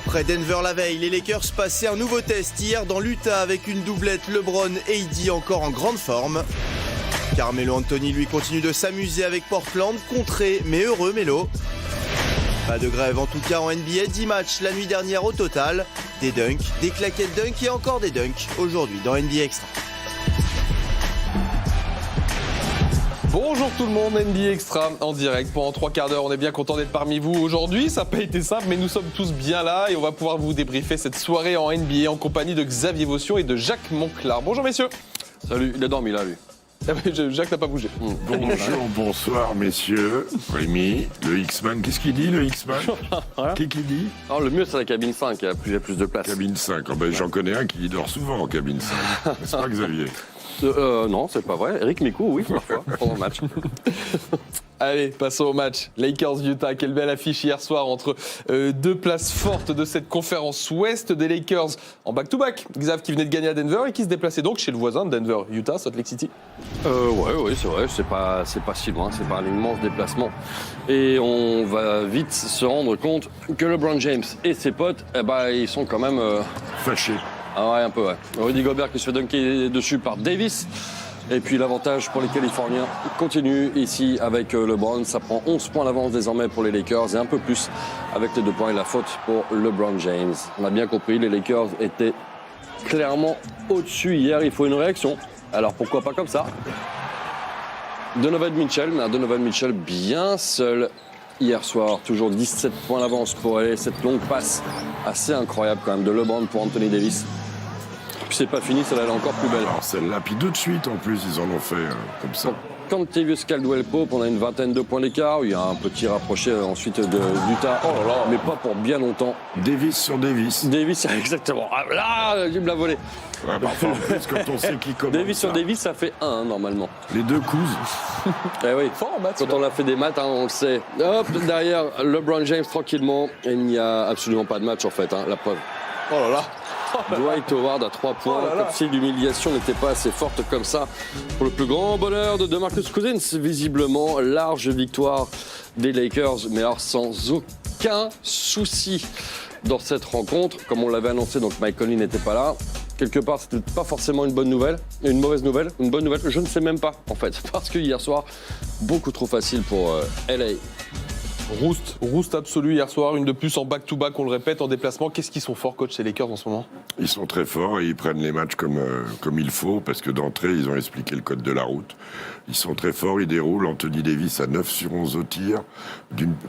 Après Denver la veille, les Lakers passaient un nouveau test hier dans l'Utah avec une doublette LeBron et AD encore en grande forme. Carmelo Anthony lui continue de s'amuser avec Portland, contré mais heureux Melo. Pas de grève en tout cas en NBA, 10 matchs la nuit dernière au total. Des dunks, des claquettes dunk et encore des dunks aujourd'hui dans NBA Extra. Bonjour tout le monde, NBA Extra en direct pendant 3 quarts d'heure. On est bien content d'être parmi vous aujourd'hui. Ça n'a pas été simple, mais nous sommes tous bien là et on va pouvoir vous débriefer cette soirée en NBA en compagnie de Xavier Vaution et de Jacques Monclar. Bonjour messieurs. Salut, il a dormi là lui. Jacques n'a pas bougé. Bonjour, bonsoir messieurs. Rémi, le X-Man, qu'est-ce qu'il dit le X-Man? Qu'est-ce qu'il dit? Alors, le mieux c'est la cabine 5, il y a plus de place. Cabine 5, oh, ben, j'en connais un qui dort souvent en cabine 5. N'est-ce pas Xavier? Non, c'est pas vrai. Eric Mikou, oui, parfois, pendant le match. Allez, passons au match. Lakers-Utah, quelle belle affiche hier soir entre deux places fortes de cette conférence ouest des Lakers en back-to-back. Xav qui venait de gagner à Denver et qui se déplaçait donc chez le voisin de Denver, Utah, Salt Lake City. Oui, c'est vrai, c'est pas si loin, c'est pas un immense déplacement. Et on va vite se rendre compte que LeBron James et ses potes, ils sont quand même... Fâché. Ah ouais, un peu, ouais. Rudy Gobert qui se fait dunker dessus par Davis. Et puis l'avantage pour les Californiens continue ici avec LeBron. Ça prend 11 points d'avance désormais pour les Lakers et un peu plus avec les 2 points et la faute pour LeBron James. On a bien compris, les Lakers étaient clairement au-dessus hier. Il faut une réaction. Alors pourquoi pas comme ça? Donovan Mitchell, mais un Donovan Mitchell bien seul hier soir. Toujours 17 points d'avance pour aller. Cette longue passe assez incroyable quand même de LeBron pour Anthony Davis. Puis c'est pas fini, ça va aller encore plus belle. Alors celle-là, puis 2 de suite en plus, ils en ont fait comme ça. Quand Kentavious Caldwell-Pope, on a une vingtaine de points d'écart. Il y a un petit rapproché ensuite d'Utah. Oh là là, mais pas pour bien longtemps. Davis sur Davis. Davis, exactement. Ah, là, il me l'a volé. Ouais, parfois en plus, quand on sait qui commence. Davis sur Davis, ça fait 1 normalement. Les deux cousent. Eh oui. Fort en maths, Quand on a fait des maths, on le sait. Hop, derrière LeBron James tranquillement. Et il n'y a absolument pas de match en fait, la preuve. Oh là là. Dwight Howard à 3 points, Oh là là. comme si l'humiliation n'était pas assez forte comme ça. Pour le plus grand bonheur de DeMarcus Cousins, visiblement, large victoire des Lakers, mais alors sans aucun souci dans cette rencontre. Comme on l'avait annoncé, donc Mike Conley n'était pas là. Quelque part, c'était pas forcément une bonne nouvelle, une mauvaise nouvelle, une bonne nouvelle, je ne sais même pas en fait, parce que hier soir, beaucoup trop facile pour LA. Rouste absolu hier soir, une de plus en back-to-back, on le répète, en déplacement. Qu'est-ce qu'ils sont forts, coach, ces Lakers en ce moment? Ils sont très forts et ils prennent les matchs comme il faut, parce que d'entrée, ils ont expliqué le code de la route. Ils sont très forts, ils déroulent. Anthony Davis à 9 sur 11 au tir,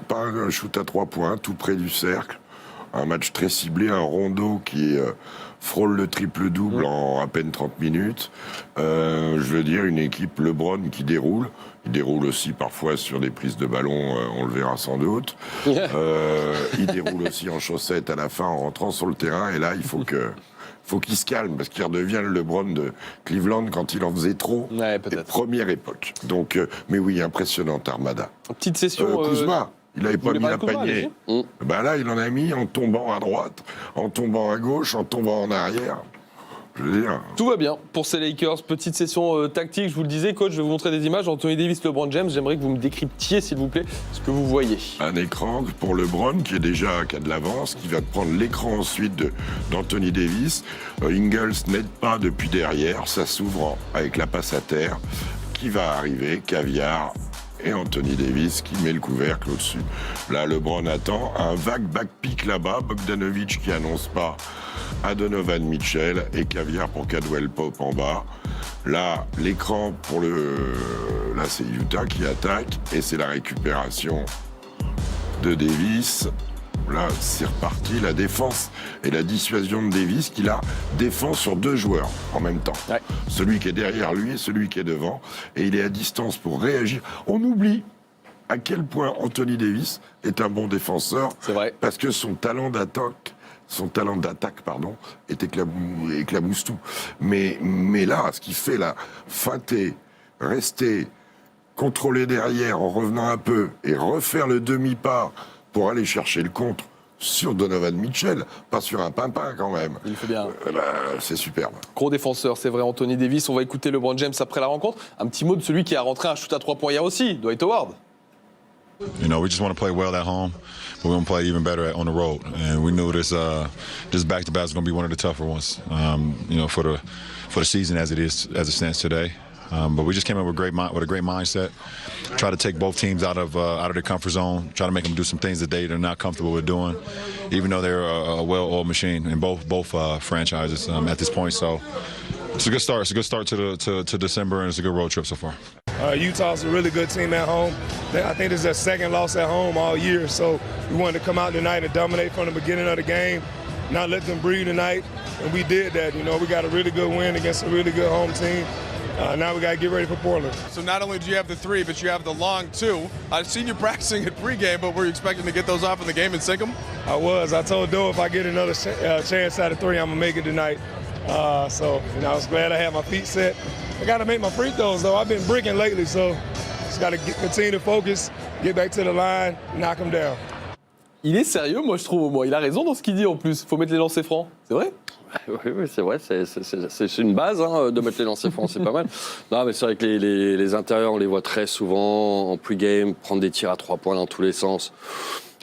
pas un shoot à 3 points, tout près du cercle. Un match très ciblé, un Rondo qui frôle le triple-double en à peine 30 minutes. Je veux dire, une équipe LeBron qui déroule. Il déroule aussi parfois sur des prises de ballon, on le verra sans doute. Il déroule aussi en chaussettes à la fin en rentrant sur le terrain. Et là, il faut qu'il se calme parce qu'il redevient le LeBron de Cleveland quand il en faisait trop. Ouais, peut-être. Première époque. Donc, mais oui, impressionnante armada. Petite session. Kuzma. Il n'avait pas mis la panier. Kuzma, Ben là, il en a mis en tombant à droite, en tombant à gauche, en tombant en arrière. Je veux dire. Tout va bien pour ces Lakers. Petite session tactique, je vous le disais, coach, je vais vous montrer des images. Anthony Davis, LeBron James, j'aimerais que vous me décryptiez, s'il vous plaît, ce que vous voyez. Un écran pour LeBron qui a de l'avance, qui va prendre l'écran ensuite d'Anthony Davis. Ingles n'aide pas depuis derrière, ça s'ouvre avec la passe à terre. Qui va arriver? Caviar. Et Anthony Davis qui met le couvercle au-dessus. Là, LeBron attend un vague backpick là-bas. Bogdanovic qui annonce pas à Donovan Mitchell et Caviar pour Caldwell-Pope en bas. Là, l'écran pour Là, c'est Utah qui attaque et c'est la récupération de Davis. Là, c'est reparti, la défense et la dissuasion de Davis qui, là, défend sur 2 joueurs en même temps. Ouais. Celui qui est derrière lui et celui qui est devant. Et il est à distance pour réagir. On oublie à quel point Anthony Davis est un bon défenseur. C'est vrai. Parce que son talent d'attaque, éclabousse tout. Mais là, ce qu'il fait là, feinter, rester, contrôler derrière en revenant un peu et refaire le demi-pas pour aller chercher le contre sur Donovan Mitchell, pas sur un pimpin quand même. Il fait bien. C'est superbe. Gros défenseur, c'est vrai, Anthony Davis. On va écouter LeBron James après la rencontre. Un petit mot de celui qui a rentré un shoot à 3 points hier aussi, Dwight Howard. You know, we just want to play well at home. we're going to play even better on the road. And we knew this back-to-back was going to be one of the tougher ones, for the season as it stands today. But we just came in with a great mindset. Try to take both teams out of their comfort zone. Try to make them do some things that they're not comfortable with doing, even though they're a well-oiled machine in both franchises at this point. So it's a good start. It's a good start to December, and it's a good road trip so far. Utah's a really good team at home. I think this is their second loss at home all year. So we wanted to come out tonight and dominate from the beginning of the game, not let them breathe tonight, and we did that. We got a really good win against a really good home team. Now we got to get ready for Portland. So not only do you have the 3, but you have the long 2. I've seen you practicing at pregame, but were you expecting to get those off in the game and sink them? I was. I told Doe if I get another chance out of 3, I'm going to make it tonight. I was glad I had my feet set. I got to make my free throws, though. I've been bricking lately, so just got to continue to focus, get back to the line, knock them down. Il est sérieux, moi, je trouve, au moins. Il a raison dans ce qu'il dit, en plus. Faut mettre les lancers francs. C'est vrai? Oui, c'est vrai, c'est une base de mettre les lancers francs, c'est pas mal. Non, mais c'est vrai que les intérieurs, on les voit très souvent en pre-game, prendre des tirs à 3 points dans tous les sens.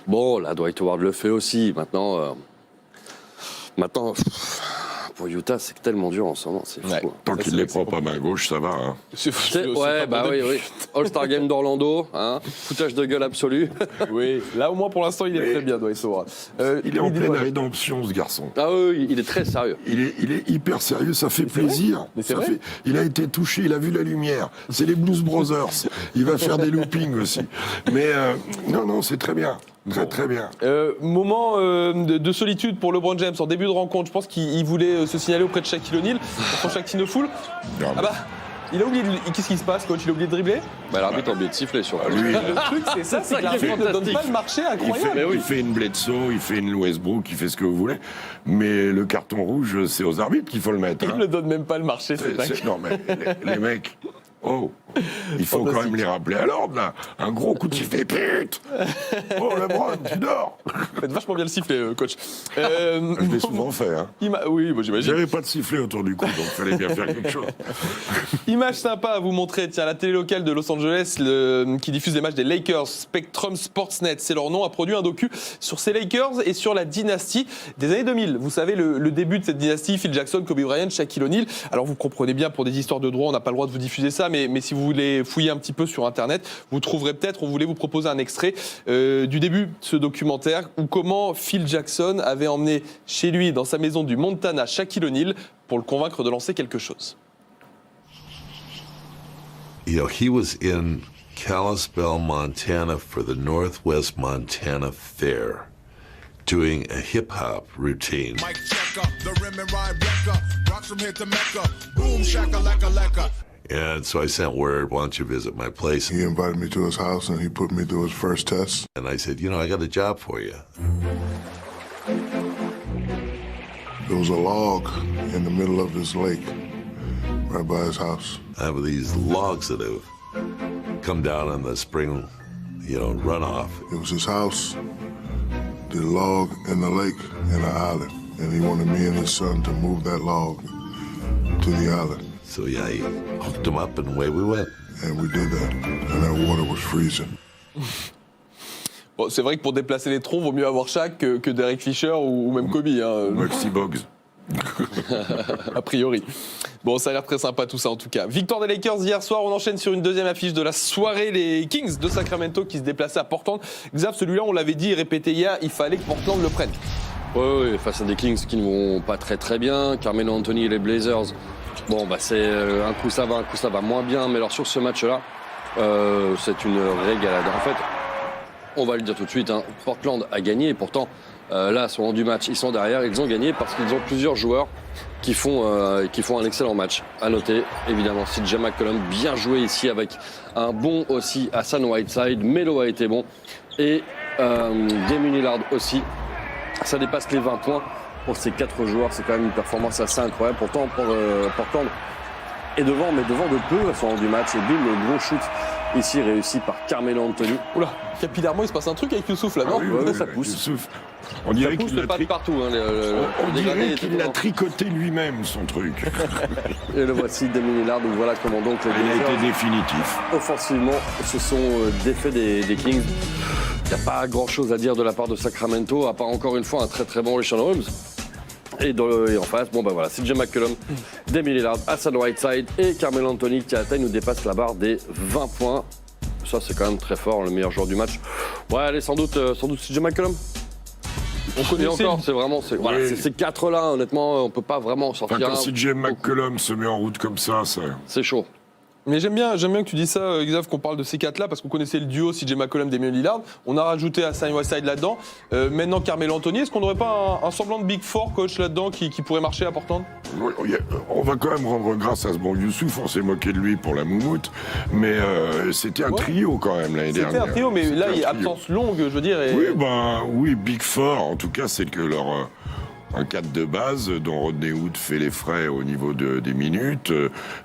Bon, là, Dwight Howard le fait aussi. Maintenant, pour Utah, c'est tellement dur en ce moment, c'est fou. Ouais. Tant qu'il ne les prend pas main gauche, ça va. Hein. Oui. All-Star Game d'Orlando, foutage de gueule absolu. Oui, là au moins pour l'instant il est très bien, Dwight Howard. Il est en pleine rédemption, ce garçon. Ah oui, il est très sérieux. Il est hyper sérieux, ça fait plaisir. Mais c'est vrai. Il a été touché, il a vu la lumière. C'est les Blues Brothers. Il va faire des loopings aussi. Mais non, c'est très bien. Très bien. Moment de solitude pour LeBron James en début de rencontre. Je pense qu'il voulait se signaler auprès de Shaquille O'Neal pour son Shaq Full. Ah bah, il a oublié qu'est-ce qui se passe, coach? Il a oublié de dribbler? L'arbitre a oublié de siffler sur lui. Le truc, c'est ça, c'est que l'arbitre ne donne pas le marché incroyable. Il fait une Bledsoe, il fait une Westbrook, il fait ce que vous voulez. Mais le carton rouge, c'est aux arbitres qu'il faut le mettre. Il ne donne même pas le marché, c'est dingue. Non, mais les mecs... Oh, il faut quand même les rappeler à l'ordre, là. Un gros coup de sifflet, pute. Oh, LeBron, tu dors. Faites vachement bien le sifflet, coach. Je l'ai souvent fait, hein. Oui, j'imagine. J'avais pas de sifflet autour du cou, donc il fallait bien faire quelque chose. Image sympa à vous montrer. Tiens, la télé locale de Los Angeles qui diffuse les matchs des Lakers, Spectrum Sportsnet, c'est leur nom, a produit un docu sur ces Lakers et sur la dynastie des années 2000. Vous savez, le début de cette dynastie, Phil Jackson, Kobe Bryant, Shaquille O'Neal. Alors vous comprenez bien, pour des histoires de droit, on n'a pas le droit de vous diffuser ça, mais si vous voulez fouiller un petit peu sur Internet, vous trouverez peut-être, on voulait vous proposer un extrait du début de ce documentaire, où comment Phil Jackson avait emmené chez lui, dans sa maison du Montana, Shaquille O'Neal, pour le convaincre de lancer quelque chose. He was in Kalispell, Montana for the Northwest Montana Fair, doing a hip-hop routine. Mike checker, the rim and ride wrecker, rocks from here to Mecca, boom shaka leka leka. And so I sent word, why don't you visit my place? He invited me to his house and he put me through his first test. And I said, I got a job for you. There was a log in the middle of this lake, right by his house. I have these logs that have come down in the spring, runoff. It was his house, the log in the lake, and the island. And he wanted me and his son to move that log to the island. So yeah, he hooked him up and away we went. And we did that, and that water was freezing. Bon, c'est vrai que pour déplacer les troncs, vaut mieux avoir Shaq que Derek Fisher ou même Kobe. Maxi Boggs. A priori. Bon, ça a l'air très sympa tout ça en tout cas. Victoire des Lakers hier soir, on enchaîne sur une deuxième affiche de la soirée, les Kings de Sacramento qui se déplaçaient à Portland. Xav, celui-là, on l'avait dit et répété hier, il fallait que Portland le prenne. Oui, face à des Kings qui ne vont pas très bien. Carmelo Anthony et les Blazers, bon, c'est un coup ça va moins bien. Mais alors sur ce match-là, c'est une régalade. En fait, on va le dire tout de suite, Portland a gagné et pourtant, là, au moment du match, ils sont derrière, ils ont gagné parce qu'ils ont plusieurs joueurs qui font un excellent match. À noter, évidemment, CJ McCollum, bien joué ici avec un bon aussi Hassan Whiteside. Melo a été bon et Damian Lillard aussi. Ça dépasse les 20 points pour ces 4 joueurs. C'est quand même une performance assez incroyable. Pourtant, pour Portland est devant, mais devant de peu à ce moment du match. Et bim, le gros shoot ici réussi par Carmelo Anthony. Oula, capillairement, il se passe un truc avec Youssouf là, non? Oui, ça pousse. Youssouf. On dirait qu'il pas de partout. on dirait qu'il a tricoté lui-même son truc. Et le voici, Damian Lillard. Donc voilà comment donc les Il a été définitif. offensivement se sont défaits des Kings. Il n'y a pas grand-chose à dire de la part de Sacramento, à part encore une fois un très très bon Richaun Holmes. Et en face, voilà, CJ McCollum, Damian Lillard, Hassan Whiteside et Carmelo Anthony qui nous dépasse la barre des 20 points. Ça, c'est quand même très fort, le meilleur joueur du match. Ouais, allez, sans doute CJ McCollum. On connaît encore, c'est ces quatre-là, honnêtement, on peut pas vraiment en sortir. Quand CJ McCollum se met en route comme ça, c'est chaud. Mais j'aime bien que tu dis ça, Xav, qu'on parle de ces quatre-là, parce qu'on connaissait le duo CJ McCollum, Damian Lillard. On a rajouté Hassan Whiteside là-dedans. Maintenant, Carmelo Anthony, est-ce qu'on n'aurait pas un semblant de Big Four, coach, là-dedans, qui pourrait marcher à Portland? On va quand même rendre grâce à ce bon Youssouf, on s'est moqué de lui pour la moumoute, mais c'était un trio quand même l'année dernière. C'était un trio, mais là, il y a absence longue, je veux dire. Oui, Big Four, en tout cas, c'est que leur... un 4 de base dont Rodney Hood fait les frais au niveau des minutes,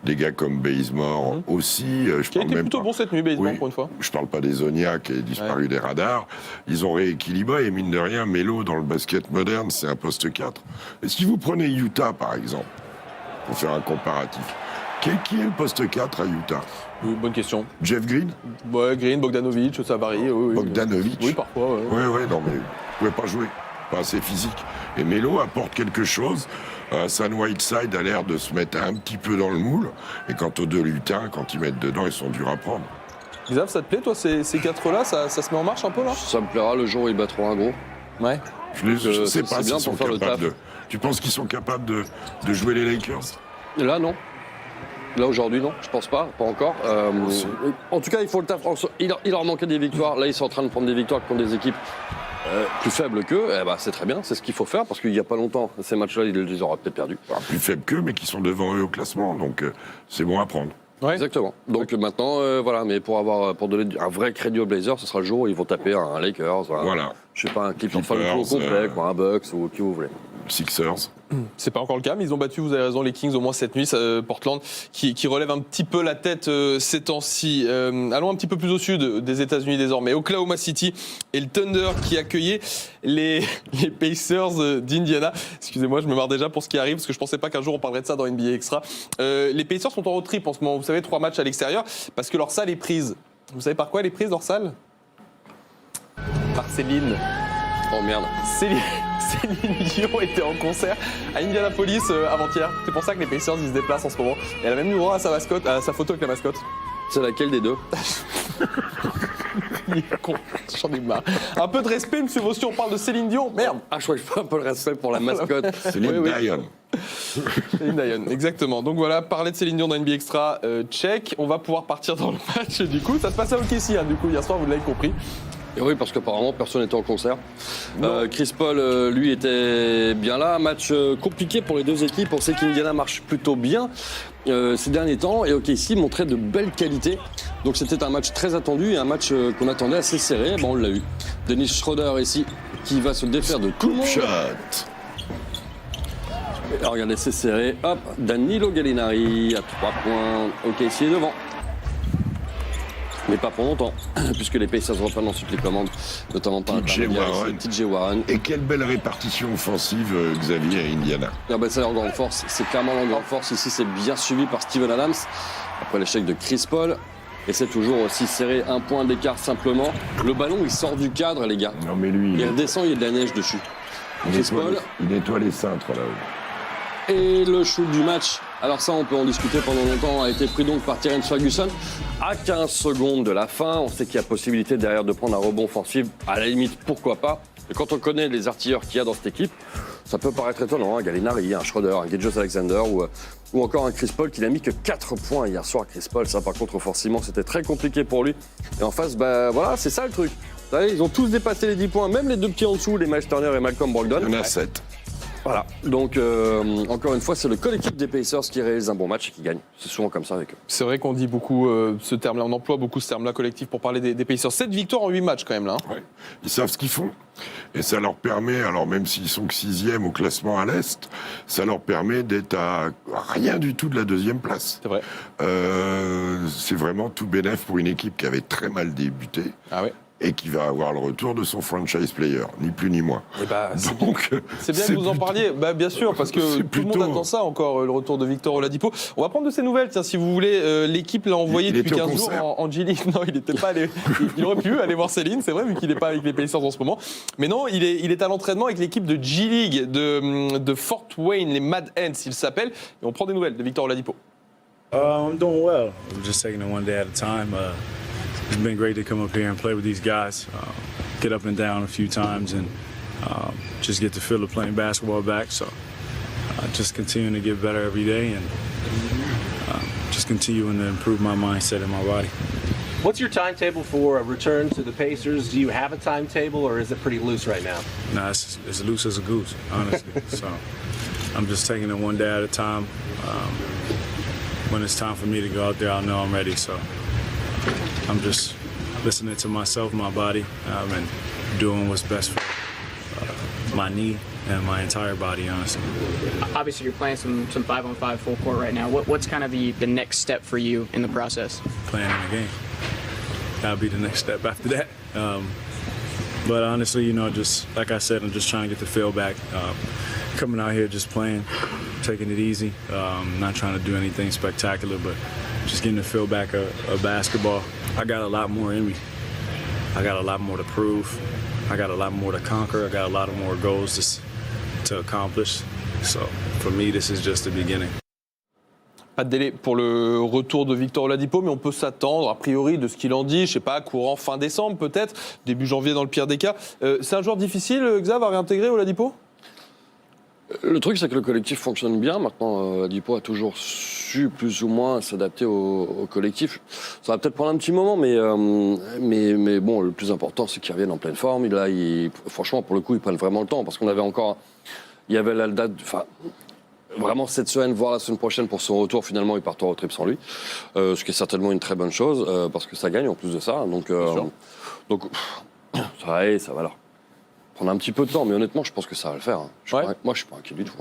des gars comme Bazemore aussi. Qui a été plutôt bon cette nuit, Bazemore, pour une fois. Je parle pas des Zonia qui est disparu des radars. Ils ont rééquilibré et mine de rien, Melo dans le basket moderne, c'est un poste 4. Et si vous prenez Utah par exemple, pour faire un comparatif, qui est le poste 4 à Utah? Bonne question. Jeff Green? Ouais, Green, Bogdanovic, ça varie. Oui. Bogdanovic? Oui, parfois. Oui, non mais vous pouvez pas jouer. Pas assez physique. Et Melo apporte quelque chose. Hassan Whiteside a l'air de se mettre un petit peu dans le moule. Et quant aux deux lutins, quand ils mettent dedans, ils sont durs à prendre. Xav, ça te plaît, toi, ces quatre-là, ça se met en marche un peu, là? Ça me plaira le jour où ils battront un gros. Ouais. Je sais pas s'ils sont capables de... Tu penses qu'ils sont capables de jouer les Lakers? Là, non. Là, aujourd'hui, non. Je pense pas encore. En tout cas, il faut le taf. Il leur manquait des victoires. Là, ils sont en train de prendre des victoires contre des équipes plus faibles qu'eux. C'est très bien. C'est ce qu'il faut faire parce qu'il n'y a pas longtemps, ces matchs-là, ils les auraient peut-être perdus. Plus faibles qu'eux, mais qui sont devant eux au classement. Donc, c'est bon à prendre. Ouais. Exactement. Donc maintenant, mais pour donner un vrai crédit aux Blazers, ce sera le jour où ils vont taper un Lakers, je sais pas, un Clippers au complet, un Bucks ou qui vous voulez. Sixers. C'est pas encore le cas, mais ils ont battu, vous avez raison, les Kings au moins cette nuit, Portland, qui relève un petit peu la tête ces temps-ci. Allons un petit peu plus au sud des États-Unis désormais. Oklahoma City et le Thunder qui accueillaient les Pacers d'Indiana. Excusez-moi, je me marre déjà pour ce qui arrive, parce que je pensais pas qu'un jour on parlerait de ça dans NBA Extra. Les Pacers sont en road trip en ce moment, vous savez, 3 matchs à l'extérieur, parce que leur salle est prise. Vous savez par quoi elle est prise, leur salle? Par Céline. Oh merde. Céline Dion était en concert à Indianapolis avant-hier. C'est pour ça que les Pacers ils se déplacent en ce moment. Et elle a même eu droit à sa mascotte, à sa photo avec la mascotte. C'est laquelle des deux? Il est con, j'en ai marre. Un peu de respect, monsieur Vossi, on parle de Céline Dion, merde. Je crois que je fais un peu le respect pour la mascotte. Céline Dion. Céline Dion, exactement. Donc voilà, parler de Céline Dion dans NBA Extra, check. On va pouvoir partir dans le match. Du coup, ça se passe à OKC, du coup, hier soir, vous l'avez compris. Et oui, parce qu'apparemment, personne n'était en concert. Chris Paul, lui, était bien là. Match compliqué pour les deux équipes. On sait qu'Indiana marche plutôt bien ces derniers temps. Et OKC montrait de belles qualités. Donc c'était un match très attendu et un match qu'on attendait assez serré. On l'a eu. Dennis Schroeder ici, qui va se défaire de tout le monde. Alors, regardez, c'est serré. Hop, Danilo Gallinari à 3 points. OKC est devant. Mais pas pour longtemps, puisque les Pacers reprennent ensuite les commandes, notamment par TJ Warren. Et quelle belle répartition offensive, Xavier, à Indiana. C'est leur grande force, c'est clairement leur grande force. Ici, c'est bien suivi par Steven Adams, après l'échec de Chris Paul. Et c'est toujours aussi serré, 1 point d'écart simplement. Le ballon, il sort du cadre, les gars. Non, mais lui... Il redescend, il y a de la neige dessus. Il nettoie les cintres, là-haut. Et le shoot du match, alors ça on peut en discuter pendant longtemps, a été pris donc par Terence Ferguson à 15 secondes de la fin. On sait qu'il y a possibilité derrière de prendre un rebond offensif, à la limite pourquoi pas. Et quand on connaît les artilleurs qu'il y a dans cette équipe, ça peut paraître étonnant, un Gallinari, un Schroeder, un Gilgeous-Alexander ou encore un Chris Paul qui n'a mis que 4 points hier soir. Chris Paul, ça par contre offensivement c'était très compliqué pour lui. Et en face, voilà, c'est ça le truc. Vous savez, ils ont tous dépassé les 10 points, même les deux petits en dessous, les Miles Turner et Malcolm Brogdon. Il y en a 7. Voilà, donc encore une fois, c'est le collectif des Pacers qui réalise un bon match et qui gagne. C'est souvent comme ça avec eux. C'est vrai qu'on dit beaucoup ce terme-là, on emploie beaucoup ce terme-là collectif pour parler des Pacers. 7 victoires en 8 matchs quand même là. Ouais. Ils savent ce qu'ils font. Et ça leur permet, alors même s'ils sont que 6e au classement à l'Est, ça leur permet d'être à rien du tout de la 2e place. C'est vrai. C'est vraiment tout bénef pour une équipe qui avait très mal débuté. Ah ouais. et qui va avoir le retour de son franchise player, ni plus ni moins. Et bah, Donc, c'est bien que vous en parliez, bien sûr, parce que tout le monde attend ça encore, le retour de Victor Oladipo. On va prendre de ses nouvelles, tiens, si vous voulez. L'équipe l'a envoyé depuis 15 jours en G-League. Non, il n'était pas allé. Il aurait pu aller voir Céline, c'est vrai, vu qu'il n'est pas avec les Pacers en ce moment. Mais non, il est à l'entraînement avec l'équipe de G-League de Fort Wayne, les Mad Ants, il s'appelle. Et on prend des nouvelles de Victor Oladipo. I'm doing well. I'm just taking it one day at a time. It's been great to come up here and play with these guys, get up and down a few times, and just get the feel of playing basketball back. So just continuing to get better every day and just continuing to improve my mindset and my body. What's your timetable for a return to the Pacers? Do you have a timetable, or is it pretty loose right now? No, it's as loose as a goose, honestly. So I'm just taking it one day at a time. When it's time for me to go out there, I'll know I'm ready. So I'm just listening to myself, my body, and doing what's best for my knee and my entire body, honestly. Obviously, you're playing some 5-on-5 full court right now. What's kind of the next step for you in the process? Playing in the game. That'll be the next step after that. But honestly, you know, just like I said, I'm just trying to get the feel back. Coming out here, just playing, taking it easy. Not trying to do anything spectacular, but just getting the feel back of basketball. I got a lot more in me. I got a lot more to prove. I got a lot more to conquer. I got a lot of more goals to accomplish. So for me, this is just the beginning. Pas de délai pour le retour de Victor Oladipo, mais on peut s'attendre, a priori, de ce qu'il en dit, je sais pas, courant fin décembre peut-être, début janvier dans le pire des cas. C'est un joueur difficile, Xav, à réintégrer Oladipo ? Le truc, c'est que le collectif fonctionne bien. Maintenant, Oladipo a toujours su plus ou moins s'adapter au collectif. Ça va peut-être prendre un petit moment, mais bon, le plus important, c'est qu'il revienne en pleine forme. Là, franchement, pour le coup, ils prennent vraiment le temps, parce qu'on avait encore... Il y avait la date... Enfin, vraiment cette semaine, voire la semaine prochaine pour son retour. Finalement, il part au road trip sans lui. Ce qui est certainement une très bonne chose, parce que ça gagne en plus de ça. Donc ça va alors prendre un petit peu de temps, mais honnêtement, je pense que ça va le faire. Moi, je suis pas inquiet du tout.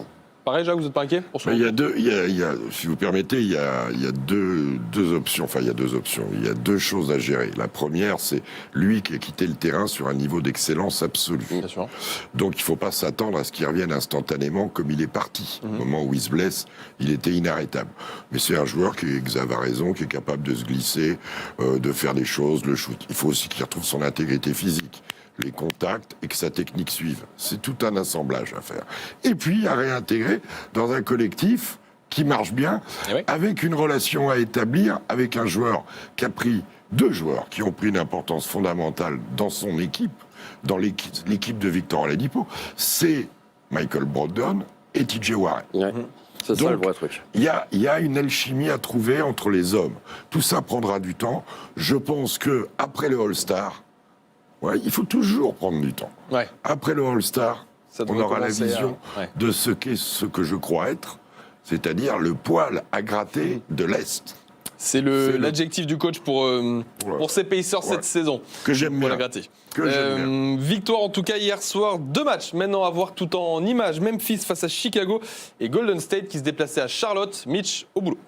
Pareil, Jacques, vous n'êtes pas inquiet pour ça ? Il y a, si vous permettez, il y a deux options. Enfin, il y a deux options. Il y a deux choses à gérer. La première, c'est lui qui a quitté le terrain sur un niveau d'excellence absolue. Bien sûr. Donc, il ne faut pas s'attendre à ce qu'il revienne instantanément comme il est parti. Au moment où il se blesse, il était inarrêtable. Mais c'est un joueur qui, Xav a raison, qui est capable de se glisser, de faire des choses, le shoot. Il faut aussi qu'il retrouve son intégrité physique, les contacts et que sa technique suive. C'est tout un assemblage à faire. Et puis à réintégrer dans un collectif qui marche bien, avec une relation à établir avec un joueur qui a pris, deux joueurs qui ont pris une importance fondamentale dans son équipe, dans l'équipe de Victor Oladipo, c'est Michael Brogdon et TJ Warren. C'est ça le vrai truc. Il y a une alchimie à trouver entre les hommes. Tout ça prendra du temps. Je pense que après le All-Star, il faut toujours prendre du temps. Après le All-Star, on aura la vision de ce que je crois être, c'est-à-dire le poil à gratter de l'Est. C'est l'adjectif du coach pour ces Pacers cette saison. Que j'aime bien. Victoire en tout cas hier soir, 2 matchs maintenant à voir tout en images. Memphis face à Chicago et Golden State qui se déplaçait à Charlotte. Mitch au boulot.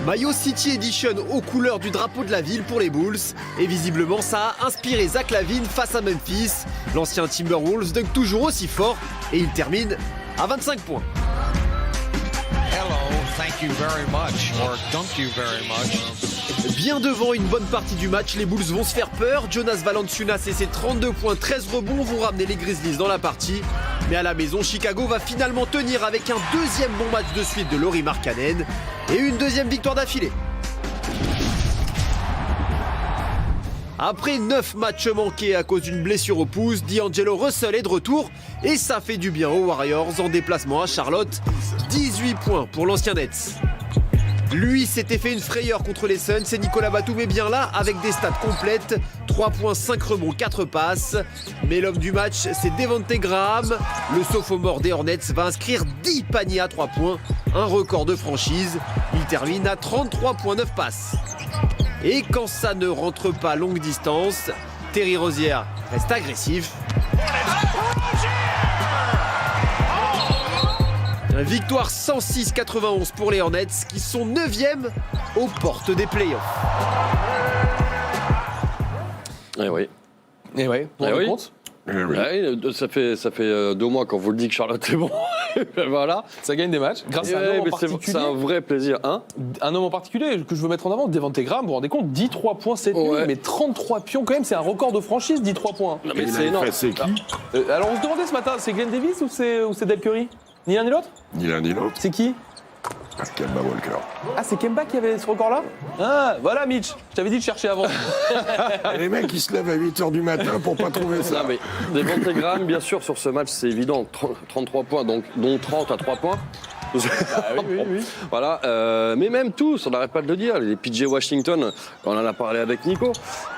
Maillot City Edition aux couleurs du drapeau de la ville pour les Bulls. Et visiblement, ça a inspiré Zach LaVine face à Memphis. L'ancien Timberwolves dunk toujours aussi fort et il termine à 25 points. Hello, thank you very much, or dunk you very much. Bien devant une bonne partie du match, les Bulls vont se faire peur. Jonas Valanciunas et ses 32 points, 13 rebonds vont ramener les Grizzlies dans la partie. Mais à la maison, Chicago va finalement tenir avec un deuxième bon match de suite de Lauri Markkanen et une deuxième victoire d'affilée. Après 9 matchs manqués à cause d'une blessure au pouce, D'Angelo Russell est de retour et ça fait du bien aux Warriors en déplacement à Charlotte. 18 points pour l'ancien Nets. Lui s'était fait une frayeur contre les Suns et Nicolas Batum est bien là avec des stats complètes. 3 points, 5 rebonds, 4 passes. Mais l'homme du match, c'est Devonte Graham. Le sophomore des Hornets va inscrire 10 paniers à 3 points, un record de franchise. Il termine à 33,9 passes. Et quand ça ne rentre pas longue distance, Terry Rozier reste agressif. Victoire 106-91 pour les Hornets qui sont 9e aux portes des playoffs. Eh oui. Et ouais, vous vous rendez compte ? Ça fait 2 mois qu'on vous le dit que Charlotte est bon. Voilà. Ça gagne des matchs grâce à un homme en particulier. C'est un vrai plaisir. Un homme en particulier que je veux mettre en avant, Devante Graham, vous vous rendez compte, 10-3 points cette nuit, mais 33 pions quand même, c'est un record de franchise, 10-3 points. Non, mais c'est énorme. C'est qui Alors on se demandait ce matin, c'est Glenn Davis ou c'est Del Curry ? Ni l'un ni l'autre ? Ni l'un ni l'autre. C'est qui ? Kemba Walker. Ah, c'est Kemba qui avait ce record-là ? Ah, voilà Mitch, je t'avais dit de chercher avant. Les mecs, ils se lèvent à 8h du matin pour pas trouver ça. Non, mais Devante Graham, bien sûr, sur ce match, c'est évident. 33 points, donc, dont 30 à 3 points. Oui. Voilà, mais même tous, on n'arrête pas de le dire. Les PJ Washington, on en a parlé avec Nico.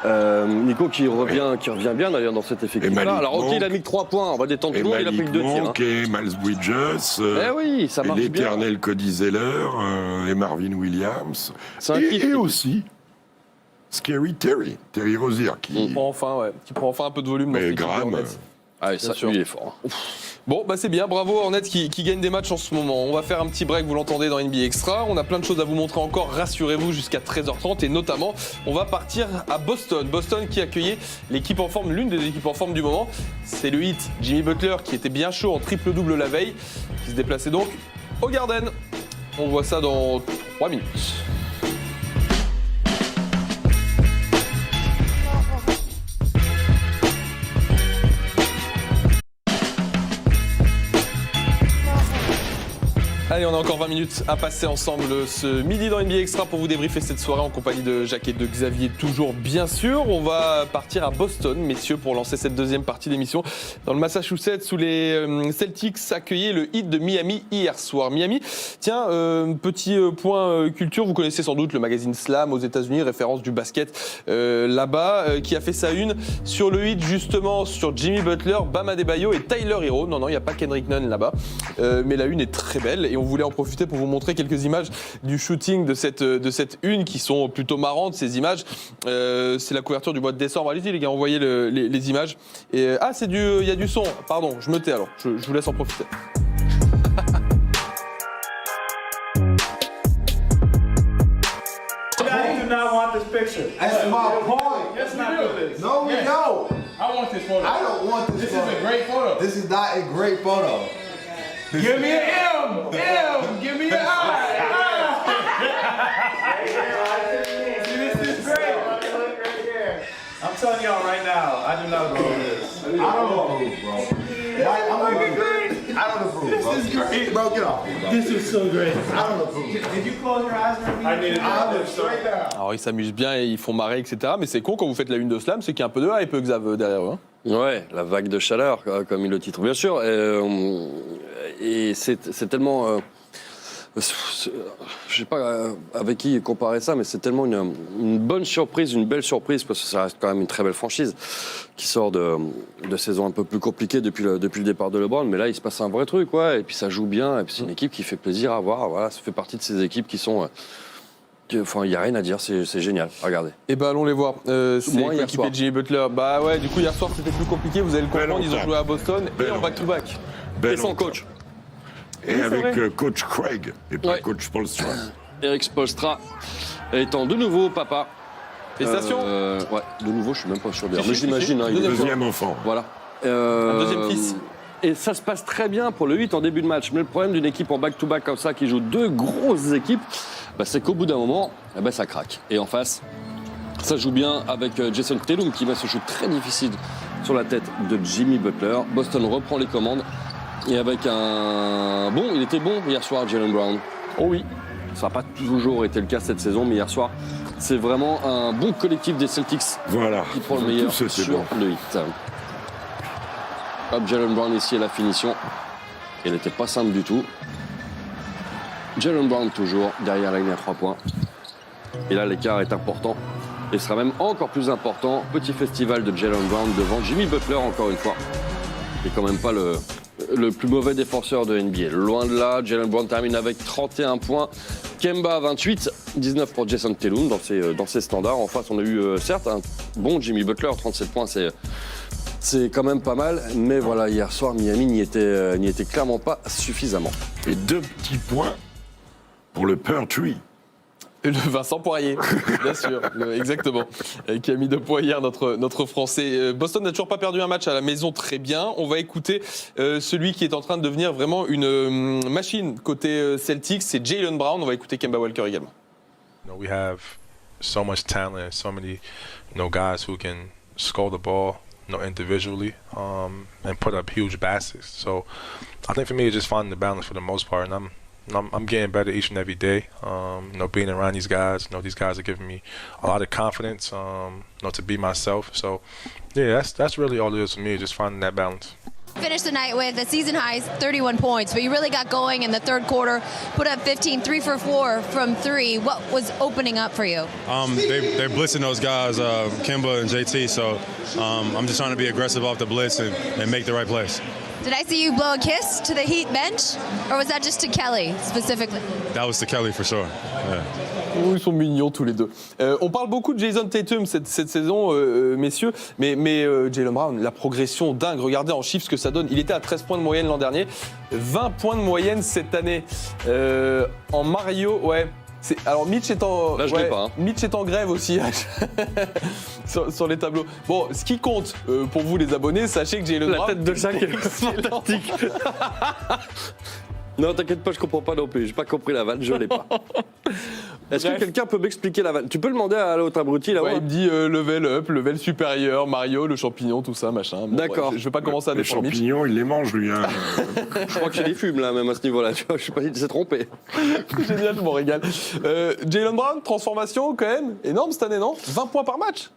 Nico qui revient bien d'ailleurs dans cet effectif-là. Alors, ok, il a mis que 3 points, on va détendre tout le monde, il a pris que 2 tirs. Et Miles Bridges. Oui, ça marche bien. L'éternel Cody Zeller et Marvin Williams. Et aussi Scary Terry Rozier qui prend enfin un peu de volume dans cette équipe des Hornets. Ah oui, ça, lui, il est fort. Bon, bah c'est bien, bravo Hornets qui gagne des matchs en ce moment. On va faire un petit break, vous l'entendez dans NBA Extra. On a plein de choses à vous montrer encore, rassurez-vous, jusqu'à 13h30. Et notamment, on va partir à Boston. Boston qui accueillait l'équipe en forme, l'une des équipes en forme du moment. C'est le Heat. Jimmy Butler qui était bien chaud en triple-double la veille, qui se déplaçait donc au Garden. On voit ça dans 3 minutes. Allez, on a encore 20 minutes à passer ensemble ce midi dans NBA Extra pour vous débriefer cette soirée en compagnie de Jacques et de Xavier, toujours bien sûr. On va partir à Boston, messieurs, pour lancer cette deuxième partie d'émission dans le Massachusetts où les Celtics accueillaient le Heat de Miami hier soir. Miami, tiens, petit point culture, vous connaissez sans doute le magazine Slam aux États-Unis, référence du basket là-bas, qui a fait sa une sur le Heat, justement sur Jimmy Butler, Bam Adebayo et Tyler Hero. Non, il n'y a pas Kendrick Nunn là-bas, mais la une est très belle et on voulait en profiter pour vous montrer quelques images du shooting de cette une qui sont plutôt marrantes, ces images. C'est la couverture du mois de décembre. Allez-y les gars, envoyez les images. Et, il y a du son. Pardon, je me tais alors. Je vous laisse en profiter. You do not want this picture. That's my point. Let's not do this. No, we don't. I want this photo. I don't want this photo. This is a great photo. This is not a great photo. Give me an M. Give me an I. See, this is great. I'm telling y'all right now, I do not approve this. I don't approve, bro. I don't approve. This is great, bro. Get off. This is so great. I don't approve. Did you close your eyes for me? I need it. Straight down. Alors ils s'amusent bien et ils font marrer, etc. Mais c'est con quand vous faites la une de Slam, c'est qu'il y a un peu de hype, Xav, derrière eux. Hein. Ouais, la vague de chaleur, comme il le titre, bien sûr. Et c'est tellement... je sais pas avec qui comparer ça, mais c'est tellement une bonne surprise, une belle surprise, parce que ça reste quand même une très belle franchise qui sort de saisons un peu plus compliquées depuis le départ de LeBron. Mais là, il se passe un vrai truc, ouais. Et puis ça joue bien, et puis c'est une équipe qui fait plaisir à voir. Voilà, ça fait partie de ces équipes qui sont... Enfin, il n'y a rien à dire, c'est génial. Regardez. Et ben allons les voir. C'est l'équipe de Jimmy Butler. Bah ouais, du coup, hier soir, c'était plus compliqué. Vous allez le comprendre, ils ont joué à Boston et en back-to-back. Et sans coach. Et avec coach Craig et pas coach Spoelstra. Eric Spoelstra étant de nouveau papa. Félicitations. Ouais, de nouveau, je suis même pas sûr d'ailleurs. Mais j'imagine. Hein, deuxième enfant. Voilà. Un deuxième fils. Et ça se passe très bien pour le 8 en début de match. Mais le problème d'une équipe en back-to-back comme ça, qui joue deux grosses équipes, c'est qu'au bout d'un moment, ça craque. Et en face, ça joue bien avec Jason Tatum qui met ce shoot très difficile sur la tête de Jimmy Butler. Boston reprend les commandes. Et avec il était bon hier soir, Jaylen Brown. Oh oui, ça n'a pas toujours été le cas cette saison, mais hier soir, c'est vraiment un bon collectif des Celtics qui prend le meilleur sur le hit. Hop, Jaylen Brown ici à la finition. Elle n'était pas simple du tout. Jaylen Brown toujours derrière la ligne à 3 points. Et là, l'écart est important. Et sera même encore plus important. Petit festival de Jaylen Brown devant Jimmy Butler, encore une fois. Il n'est quand même pas le plus mauvais défenseur de NBA. Loin de là, Jaylen Brown termine avec 31 points. Kemba 28, 19 pour Jason Tatum dans ses standards. En face, on a eu certes un bon Jimmy Butler, 37 points, C'est quand même pas mal, mais voilà, hier soir, Miami n'y était clairement pas suffisamment. Et 2 petits points pour le Pertwee. Le Vincent Poirier, bien sûr, exactement, qui a mis 2 points hier, notre Français. Boston n'a toujours pas perdu un match à la maison, très bien. On va écouter celui qui est en train de devenir vraiment une machine côté Celtics, c'est Jaylen Brown. On va écouter Kemba Walker également. We have so much talent and so many guys who can score the ball individually and put up huge baskets. So I think for me, it's just finding the balance for the most part, and I'm getting better each and every day. Being around these guys, these guys are giving me a lot of confidence, to be myself. So, yeah, that's really all it is for me, just finding that balance. Finished the night with a season high 31 points, but you really got going in the third quarter, put up 15, 3 for 4 from 3. What was opening up for you? They're blitzing those guys, Kemba and JT, so I'm just trying to be aggressive off the blitz and make the right plays. Did I see you blow a kiss to the Heat bench, or was that just to Kelly specifically? That was to Kelly for sure. Yeah. Oh, ils sont mignons tous les deux. On parle beaucoup de Jason Tatum cette saison, messieurs, mais Jaylen Brown, la progression dingue. Regardez en chiffres ce que ça donne. Il était à 13 points de moyenne l'an dernier, 20 points de moyenne cette année. En Mario, ouais. Alors Mitch est en, là, je l'ai pas, hein. Mitch est en grève aussi sur les tableaux. Bon, ce qui compte pour vous les abonnés, sachez que Jaylen Brown... La tête de Jacques est fantastique. Non, t'inquiète pas, je comprends pas non plus. J'ai pas compris la vanne, je l'ai pas. Est-ce que quelqu'un peut m'expliquer la vanne? Tu peux demander à l'autre abruti là-haut? Ouais, il me dit level up, level supérieur, Mario, le champignon, tout ça, machin. Bon, d'accord. Ouais, je vais pas commencer à défendre Mitch. Les champignons, il les mange lui. Hein. Je crois que j'ai des fumes là, même à ce niveau-là. Tu vois, je sais pas, il s'est trompé. Génial, je m'en régale. Jaylen Brown, transformation quand même énorme cette année, non? 20 points par match.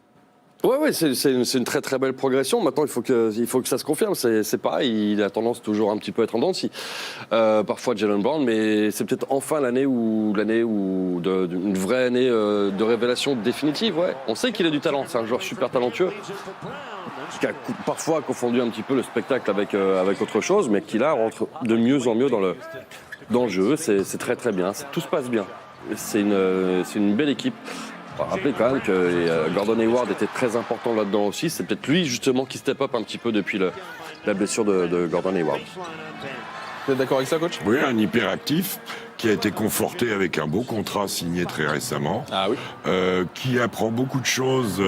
Ouais, c'est une très très belle progression. Maintenant, il faut que ça se confirme. C'est pareil, il a tendance toujours un petit peu à être en dents de scie. Parfois Jaylen Brown, mais c'est peut-être enfin l'année où une vraie année de révélation définitive. Ouais. On sait qu'il a du talent, c'est un joueur super talentueux, qui a parfois confondu un petit peu le spectacle avec autre chose, mais qui là rentre de mieux en mieux dans le jeu. C'est très très bien, tout se passe bien. C'est une belle équipe. On va rappeler quand même que Gordon Hayward était très important là-dedans aussi. C'est peut-être lui justement qui step up un petit peu depuis la blessure de Gordon Hayward. Vous êtes d'accord avec ça, coach? Oui, un hyperactif qui a été conforté avec un beau contrat signé très récemment. Ah oui. Qui apprend beaucoup de choses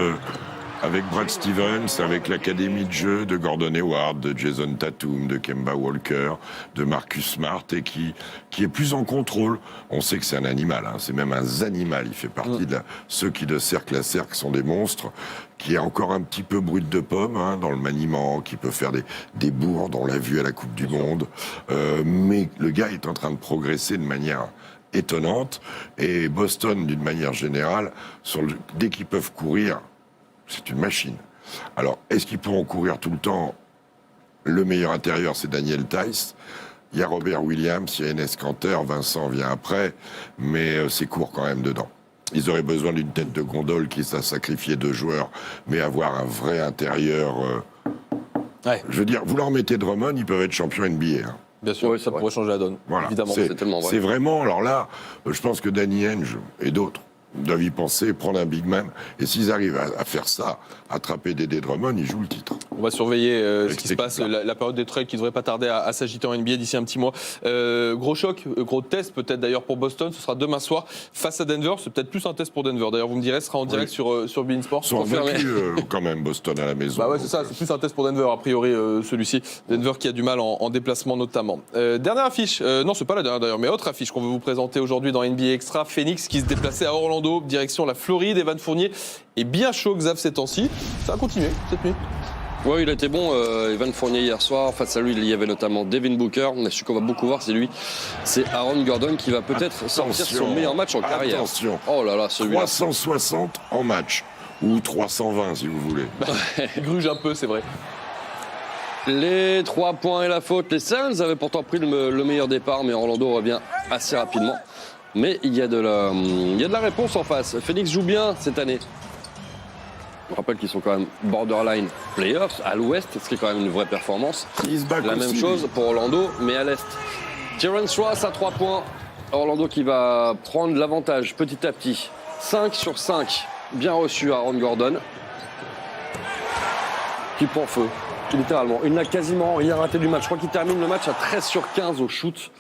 avec Brad Stevens, avec l'académie de jeu de Gordon Hayward, de Jason Tatum, de Kemba Walker, de Marcus Smart, et qui est plus en contrôle. On sait que c'est un animal, hein, c'est même un animal. Il fait partie de ceux qui de cercle à cercle sont des monstres, qui est encore un petit peu brut de pomme hein, dans le maniement, qui peut faire des bourdes, on l'a vu à la Coupe du Monde. Mais le gars est en train de progresser de manière étonnante. Et Boston, d'une manière générale, dès qu'ils peuvent courir, c'est une machine. Alors, est-ce qu'ils pourront courir tout le temps? Le meilleur intérieur, c'est Daniel Theis. Il y a Robert Williams, il y a Enes Kanter, Vincent vient après, mais c'est court quand même dedans. Ils auraient besoin d'une tête de gondole qui s'est sacrifié 2 joueurs, mais avoir un vrai intérieur... Ouais. Je veux dire, vous leur mettez Drummond, ils peuvent être champions NBA. Hein. Bien sûr, oui, ça pourrait changer la donne, voilà. Évidemment. C'est tellement vrai. C'est vraiment... Alors là, je pense que Danny Ainge et d'autres doivent y penser, prendre un big man. Et s'ils arrivent à faire ça, attraper Dédé Drummond, ils jouent le titre. On va surveiller ce qui se passe, la période des trades qui ne devrait pas tarder à s'agiter en NBA d'ici un petit mois. Gros choc, gros test peut-être d'ailleurs pour Boston, ce sera demain soir face à Denver. C'est peut-être plus un test pour Denver. D'ailleurs, vous me direz, ce sera en direct sur beIN Sport. Ils sont vaincus quand même, Boston à la maison. Bah ouais, c'est ça, c'est plus un test pour Denver, a priori, celui-ci. Denver qui a du mal en déplacement notamment. Dernière affiche, non, c'est pas la dernière d'ailleurs, mais autre affiche qu'on veut vous présenter aujourd'hui dans NBA Extra. Phoenix qui se déplaçait à Orlando, direction la Floride. Evan Fournier est bien chaud, Xav, ces temps-ci. Ça a continué cette nuit. Oui, il a été bon, Evan Fournier hier soir. Face à lui, il y avait notamment Devin Booker. Celui qu'on va beaucoup voir, c'est lui. C'est Aaron Gordon qui va peut-être sortir son meilleur match en carrière. Attention. Oh là là, celui-là. 360 en match. Ou 320 si vous voulez. Il gruge un peu, c'est vrai. Les 3 points et la faute. Les Suns avaient pourtant pris le meilleur départ, mais Orlando revient assez rapidement. Mais il y a de la réponse en face. Phoenix joue bien cette année. Je rappelle qu'ils sont quand même borderline playoffs à l'ouest, ce qui est quand même une vraie performance. La même chose pour Orlando, mais à l'est. Terrence Ross à 3 points. Orlando qui va prendre l'avantage petit à petit. 5 sur 5. Bien reçu Aaron Gordon. Qui prend feu. Littéralement. Il n'a quasiment rien raté du match. Je crois qu'il termine le match à 13 sur 15 au shoot,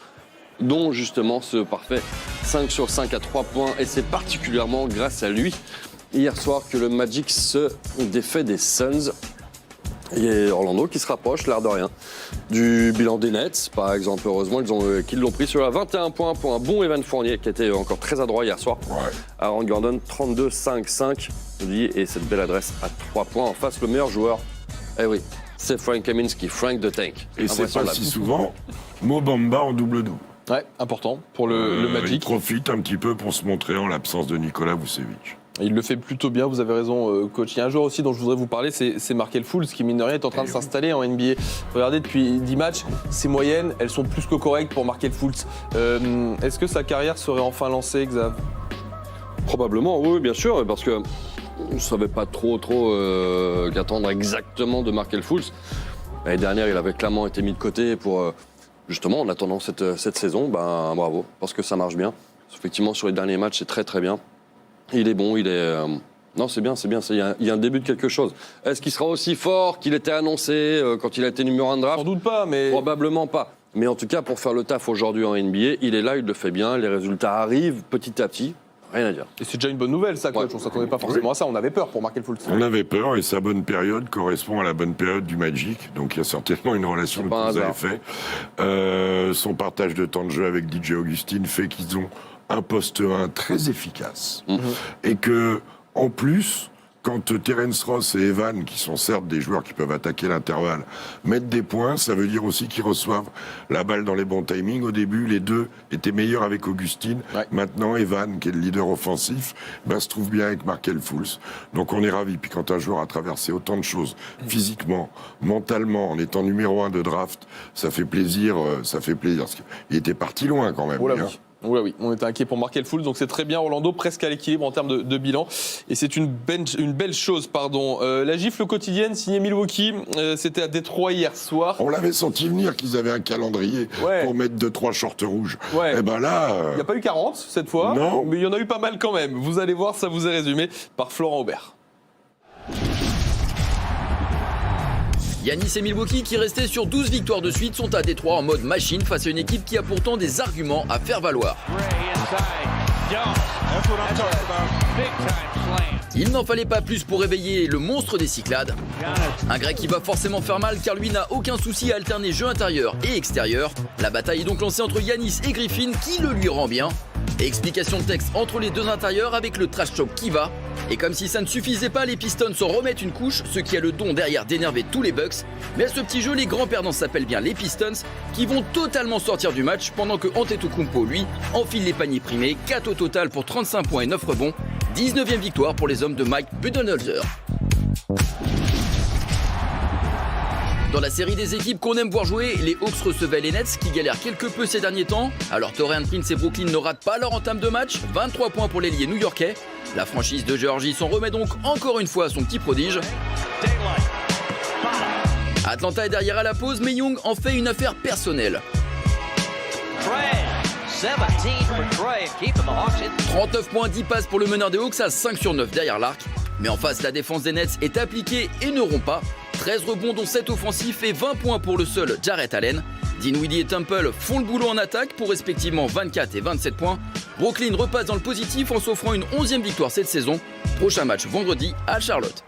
dont justement ce parfait 5 sur 5 à 3 points. Et c'est particulièrement grâce à lui, hier soir, que le Magic se défait des Suns. Et Orlando qui se rapproche, l'air de rien, du bilan des Nets, par exemple. Heureusement, qu'ils l'ont pris sur la 21 points pour un bon Evan Fournier, qui était encore très adroit hier soir. Ouais. Aaron Gordon, 32-5-5, et cette belle adresse à 3 points. En face, le meilleur joueur, eh oui, c'est Frank Kaminsky, Frank the Tank. Et c'est pas si souvent Mo Bamba en double-double. Ouais, important pour le Magic. Il profite un petit peu pour se montrer en l'absence de Nikola Vucevic. Il le fait plutôt bien, vous avez raison, coach. Il y a un joueur aussi dont je voudrais vous parler, c'est Markelle Fultz, qui, mine de rien, est en train de s'installer en NBA. Regardez, depuis 10 matchs, ses moyennes, elles sont plus que correctes pour Markelle Fultz. Est-ce que sa carrière serait enfin lancée, Xav? Probablement, oui, bien sûr, parce que on ne savait pas trop qu'attendre exactement de Markelle Fultz. L'année dernière, il avait clairement été mis de côté pour, justement, en attendant cette saison. Ben, bravo, parce que ça marche bien. Effectivement, sur les derniers matchs, c'est très très bien. Il est bon, il est... Non, c'est bien, il y a un début de quelque chose. Est-ce qu'il sera aussi fort qu'il était annoncé quand il a été numéro 1 de draft? Sans doute pas, mais... Probablement pas. Mais en tout cas, pour faire le taf aujourd'hui en NBA, il est là, il le fait bien, les résultats arrivent petit à petit. Rien à dire. Et c'est déjà une bonne nouvelle, ça, coach. On ne s'attendait pas forcément à ça. On avait peur pour Markelle Fultz. On avait peur, et sa bonne période correspond à la bonne période du Magic. Donc il y a certainement une relation que vous avez fait. Son partage de temps de jeu avec DJ Augustin fait qu'ils ont un poste 1 très efficace. Et que, en plus, quand Terence Ross et Evan, qui sont certes des joueurs qui peuvent attaquer l'intervalle, mettent des points, ça veut dire aussi qu'ils reçoivent la balle dans les bons timings. Au début, les deux étaient meilleurs avec Augustin. Ouais. Maintenant, Evan, qui est le leader offensif, se trouve bien avec Markelle Fultz. Donc on est ravis. Puis quand un joueur a traversé autant de choses, physiquement, mentalement, en étant numéro 1 de draft, ça fait plaisir. Il était parti loin quand même. Oui, on était inquiet pour Markelle Fultz, donc c'est très bien. Orlando presque à l'équilibre en termes de bilan, et c'est une belle chose. La gifle quotidienne signée Milwaukee, c'était à Détroit hier soir. On l'avait senti venir qu'ils avaient un calendrier pour mettre 2-3 shorts rouges. Et ben là, il n'y a pas eu 40 cette fois, mais il y en a eu pas mal quand même. Vous allez voir, ça vous est résumé par Florent Aubert. Giannis et Milwaukee, qui restaient sur 12 victoires de suite, sont à Détroit en mode machine face à une équipe qui a pourtant des arguments à faire valoir. Il n'en fallait pas plus pour réveiller le monstre des Cyclades. Un grec qui va forcément faire mal car lui n'a aucun souci à alterner jeu intérieur et extérieur. La bataille est donc lancée entre Giannis et Griffin qui le lui rend bien. Explication de texte entre les deux intérieurs avec le trash talk qui va. Et comme si ça ne suffisait pas, les Pistons s'en remettent une couche, ce qui a le don derrière d'énerver tous les Bucks. Mais à ce petit jeu, les grands perdants s'appellent bien les Pistons, qui vont totalement sortir du match pendant que Antetokounmpo, lui, enfile les paniers primés, 4 au total pour 35 points et 9 rebonds. 19e victoire pour les hommes de Mike Budenholzer. Dans la série des équipes qu'on aime voir jouer, les Hawks recevaient les Nets qui galèrent quelque peu ces derniers temps. Alors Taurean Prince et Brooklyn ne ratent pas leur entame de match, 23 points pour l'ailier new-yorkais. La franchise de Géorgie s'en remet donc encore une fois à son petit prodige. Atlanta est derrière à la pause, mais Young en fait une affaire personnelle. 39 points, 10 passes pour le meneur des Hawks à 5 sur 9 derrière l'arc. Mais en face, la défense des Nets est appliquée et ne rompt pas. 13 rebonds dont 7 offensifs et 20 points pour le seul Jarrett Allen. Dinwiddie et Temple font le boulot en attaque pour respectivement 24 et 27 points. Brooklyn repasse dans le positif en s'offrant une 11e victoire cette saison. Prochain match vendredi à Charlotte.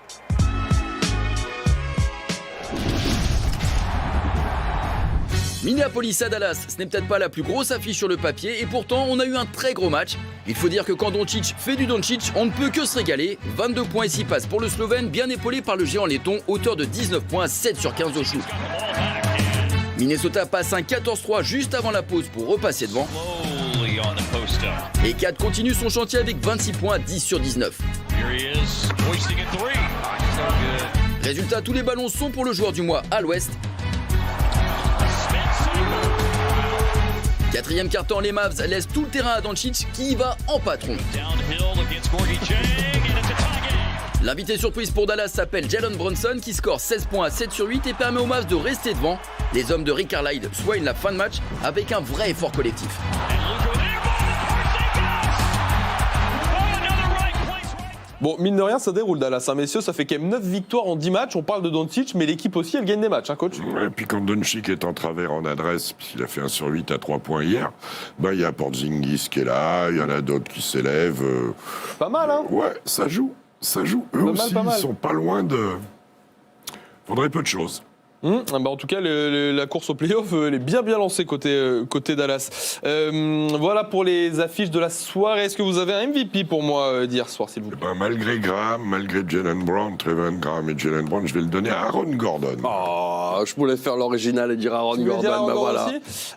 Minneapolis à Dallas, ce n'est peut-être pas la plus grosse affiche sur le papier et pourtant on a eu un très gros match. Il faut dire que quand Doncic fait du Doncic, on ne peut que se régaler. 22 points et 6 passes pour le Slovène, bien épaulé par le géant letton, auteur de 19 points, 7 sur 15 au shoot. Minnesota passe un 14-3 juste avant la pause pour repasser devant. Et Kat continue son chantier avec 26 points, 10 sur 19. Résultat, tous les ballons sont pour le joueur du mois à l'ouest. 4e quart-temps, les Mavs laissent tout le terrain à Doncic qui y va en patron. L'invité surprise pour Dallas s'appelle Jalen Brunson qui score 16 points à 7 sur 8 et permet aux Mavs de rester devant. Les hommes de Rick Carlisle soignent la fin de match avec un vrai effort collectif. Bon, mine de rien, ça déroule Dallas, hein, messieurs. Ça fait quand même 9 victoires en 10 matchs. On parle de Doncic, mais l'équipe aussi, elle gagne des matchs, hein, coach. Et puis quand Doncic est en travers en adresse, puisqu'il a fait 1 sur 8 à 3 points hier, il y a Porzingis qui est là, il y en a d'autres qui s'élèvent. Pas mal, hein? Ouais, ça joue. Eux aussi, ils sont pas loin de... Faudrait peu de choses. En tout cas, la course au play-off, elle est bien lancée côté Dallas. Voilà pour les affiches de la soirée. Est-ce que vous avez un MVP pour moi d'hier soir, s'il vous plaît? Malgré Graham, malgré Jaylen Brown, Trevor Graham et Jaylen Brown, je vais le donner à Aaron Gordon. Oh, je voulais faire l'original et dire Aaron Gordon. Voilà.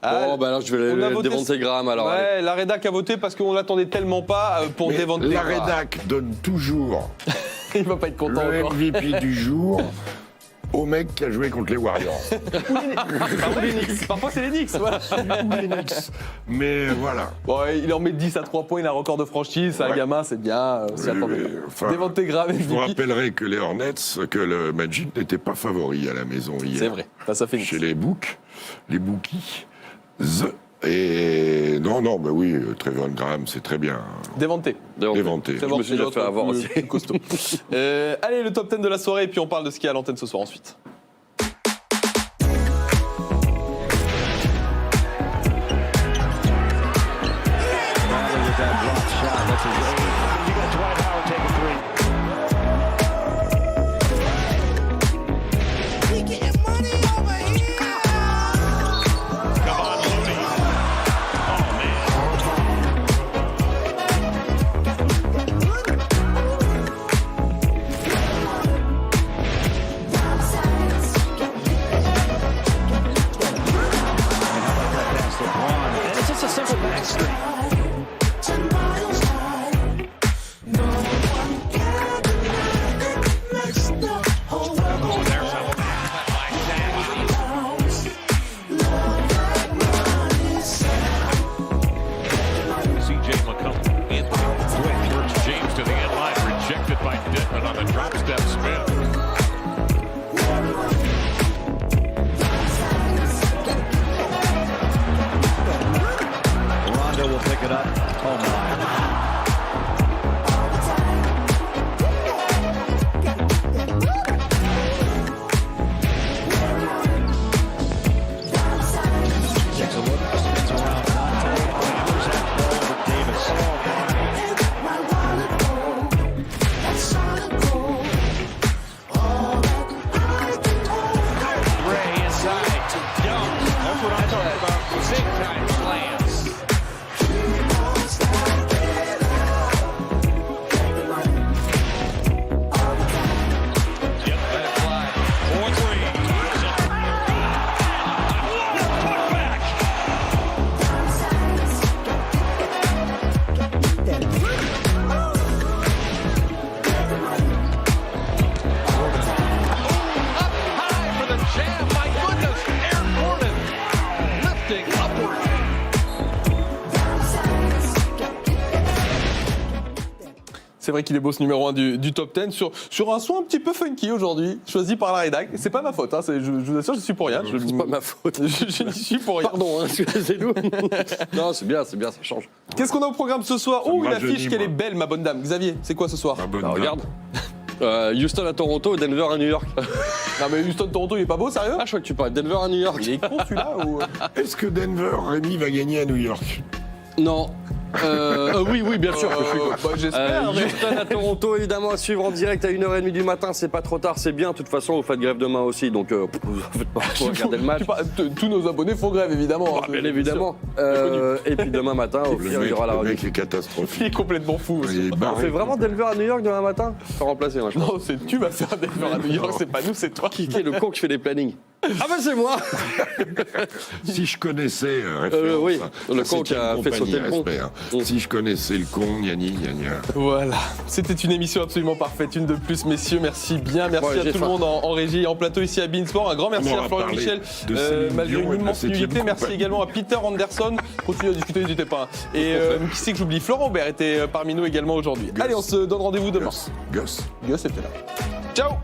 Alors je vais Devonte Graham alors. Ouais, la rédac a voté parce qu'on l'attendait tellement pas pour Devonte Graham. La rédac donne toujours il va pas être content le encore. MVP du jour au mec qui a joué contre les Warriors. Ou les Knicks. Parfois c'est les Knicks, voilà. Ou les Knicks. Mais voilà. Bon, il en met 10 à 3 points, il a un record de franchise, c'est un gamin, c'est bien. Devonte Graham, je vous rappellerai que les Hornets, que le Magic n'était pas favori à la maison hier. C'est vrai, ça fait chez les bookies. Et non, oui, Trevor Graham, c'est très bien. Devonte. Je me suis déjà fait avoir aussi. Costaud. Allez, le top 10 de la soirée, et puis on parle de ce qu'il y a à l'antenne ce soir ensuite. C'est vrai qu'il est beau ce numéro 1 du top 10 sur un son un petit peu funky aujourd'hui, choisi par la rédac. C'est pas ma faute, hein, je vous assure, je suis pour rien. C'est pas ma faute. Je n'y suis pour rien. Pardon, excusez-nous. Non, c'est bien, ça change. Qu'est-ce qu'on a au programme ce soir? Oh, une affiche, qu'elle est belle, ma bonne dame. Xavier, c'est quoi ce soir? Regarde. Houston à Toronto et Denver à New York. Non mais Houston-Toronto, il est pas beau, sérieux? Ah, je crois que tu parles de Denver à New York. Il est con celui-là ou... Est-ce que Denver, Rémi, va gagner à New York? Non. Oui, bien sûr que je suis con. J'espère. Houston à Toronto, évidemment, à suivre en direct à 1h30 du matin. C'est pas trop tard, c'est bien. De toute façon, vous faites grève demain aussi, donc vous faites pas regarder le match. Tous nos abonnés font grève, évidemment. Bien évidemment. Et puis demain matin, au pire, il y aura la radio. Le mec est catastrophique. Il est complètement fou. On fait vraiment Denver à New York demain matin? Faut remplacer, moi, je pense. Non, c'est tu vas faire Denver à New York, c'est pas nous, c'est toi. Qui est le con qui fait les plannings? Ah ben c'est moi. Si je connaissais oui, le con qui a fait sauter le pont. Si je connaissais le con, gna. Voilà, c'était une émission absolument parfaite, une de plus, messieurs. Merci bien, merci à tout le monde en régie et en plateau ici à Beansport. Un grand merci à Florian Michel, malgré une immense nullité. Merci également à Peter Anderson. Continuez à discuter, n'hésitez pas. Et qui c'est que j'oublie? Florent Aubert était parmi nous également aujourd'hui. Allez, on se donne rendez-vous demain. Gus était là. Ciao.